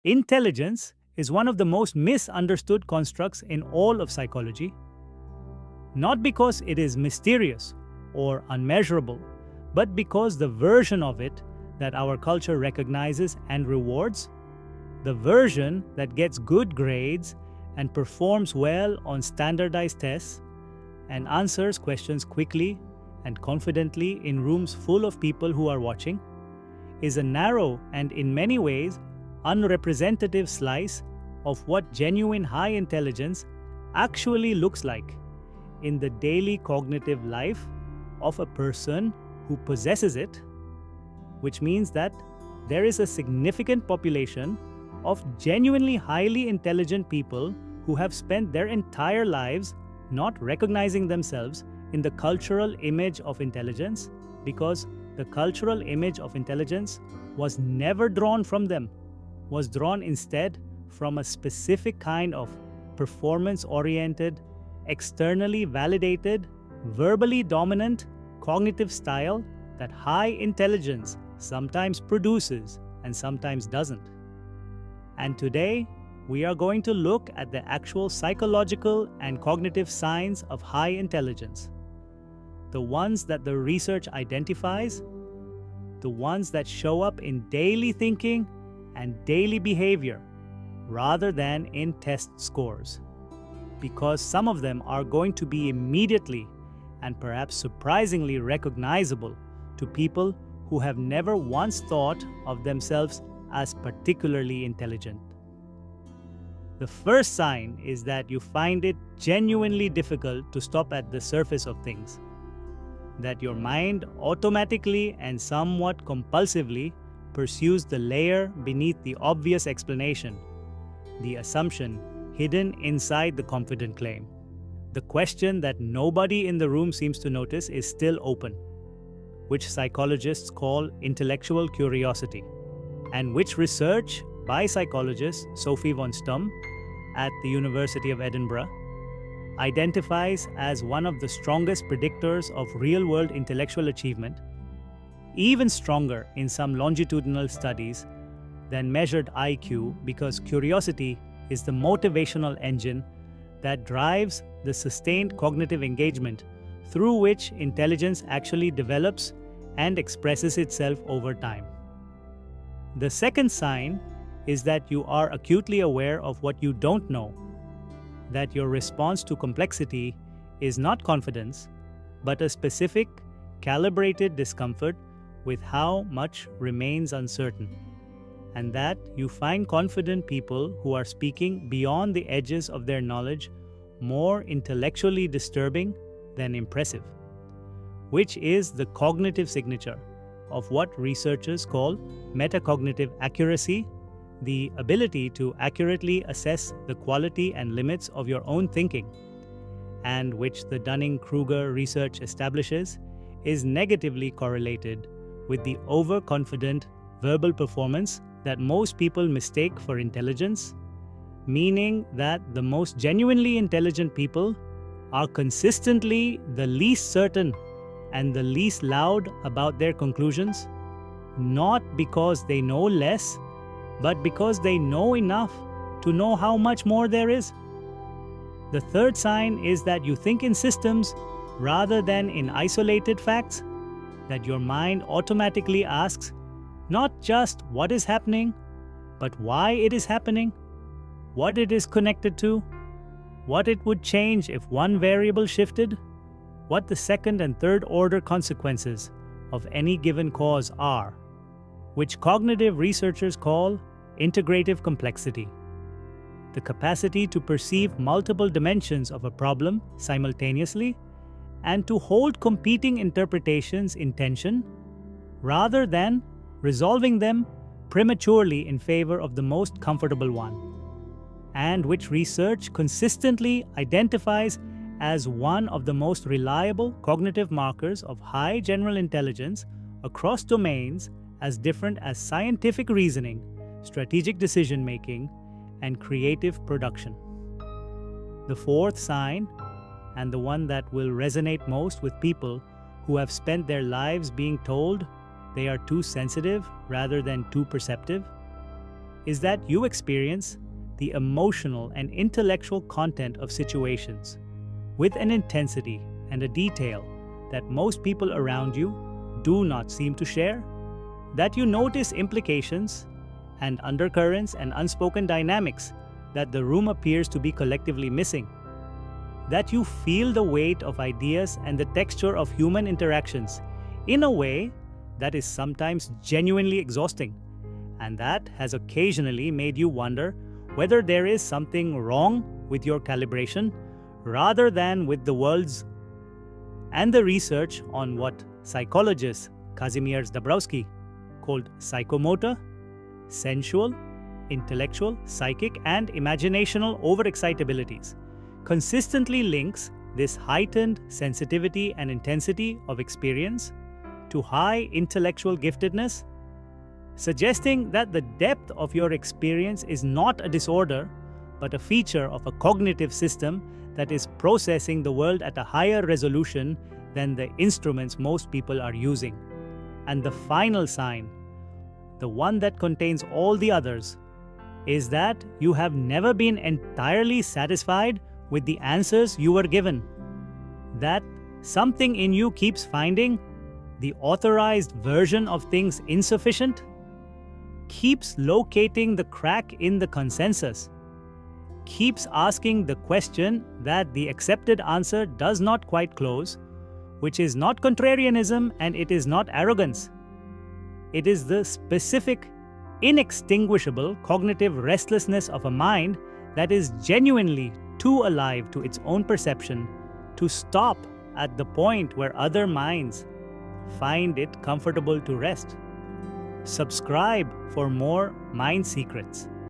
Intelligence is one of the most misunderstood constructs in all of psychology, not because it is mysterious or unmeasurable, but because the version of it that our culture recognizes and rewards, the version that gets good grades and performs well on standardized tests and answers questions quickly and confidently in rooms full of people who are watching, is a narrow and in many ways unrepresentative slice of what genuine high intelligence actually looks like in the daily cognitive life of a person who possesses it, which means that there is a significant population of genuinely highly intelligent people who have spent their entire lives not recognizing themselves in the cultural image of intelligence because the cultural image of intelligence was never drawn from them, was drawn instead from a specific kind of performance-oriented, externally validated, verbally dominant cognitive style that high intelligence sometimes produces and sometimes doesn't. And today, we are going to look at the actual psychological and cognitive signs of high intelligence. The ones that the research identifies, the ones that show up in daily thinking and daily behavior rather than in test scores. Because some of them are going to be immediately and perhaps surprisingly recognizable to people who have never once thought of themselves as particularly intelligent. The first sign is that you find it genuinely difficult to stop at the surface of things, that your mind automatically and somewhat compulsively pursues the layer beneath the obvious explanation, the assumption hidden inside the confident claim. The question that nobody in the room seems to notice is still open, which psychologists call intellectual curiosity, and which research by psychologist Sophie von Stum at the University of Edinburgh identifies as one of the strongest predictors of real-world intellectual achievement, even stronger in some longitudinal studies than measured IQ, because curiosity is the motivational engine that drives the sustained cognitive engagement through which intelligence actually develops and expresses itself over time. The second sign is that you are acutely aware of what you don't know, that your response to complexity is not confidence, but a specific, calibrated discomfort with how much remains uncertain, and that you find confident people who are speaking beyond the edges of their knowledge more intellectually disturbing than impressive, which is the cognitive signature of what researchers call metacognitive accuracy, the ability to accurately assess the quality and limits of your own thinking, and which the Dunning-Kruger research establishes is negatively correlated with the overconfident verbal performance that most people mistake for intelligence, meaning that the most genuinely intelligent people are consistently the least certain and the least loud about their conclusions, not because they know less, but because they know enough to know how much more there is. The third sign is that you think in systems rather than in isolated facts, that your mind automatically asks not just what is happening, but why it is happening, what it is connected to, what it would change if one variable shifted, what the second and third order consequences of any given cause are, which cognitive researchers call integrative complexity, the capacity to perceive multiple dimensions of a problem simultaneously and to hold competing interpretations in tension rather than resolving them prematurely in favor of the most comfortable one, and which research consistently identifies as one of the most reliable cognitive markers of high general intelligence across domains as different as scientific reasoning, strategic decision-making, and creative production. The fourth sign, and the one that will resonate most with people who have spent their lives being told they are too sensitive rather than too perceptive, is that you experience the emotional and intellectual content of situations with an intensity and a detail that most people around you do not seem to share, that you notice implications and undercurrents and unspoken dynamics that the room appears to be collectively missing, that you feel the weight of ideas and the texture of human interactions in a way that is sometimes genuinely exhausting, and that has occasionally made you wonder whether there is something wrong with your calibration rather than with the world's. And the research on what psychologist Kazimierz Dabrowski called psychomotor, sensual, intellectual, psychic, and imaginational overexcitabilities consistently links this heightened sensitivity and intensity of experience to high intellectual giftedness, suggesting that the depth of your experience is not a disorder, but a feature of a cognitive system that is processing the world at a higher resolution than the instruments most people are using. And the final sign, the one that contains all the others, is that you have never been entirely satisfied with the answers you were given. That something in you keeps finding the authorized version of things insufficient, keeps locating the crack in the consensus, keeps asking the question that the accepted answer does not quite close, which is not contrarianism and it is not arrogance. It is the specific, inextinguishable cognitive restlessness of a mind that is genuinely too alive to its own perception to stop at the point where other minds find it comfortable to rest. Subscribe for more mind secrets.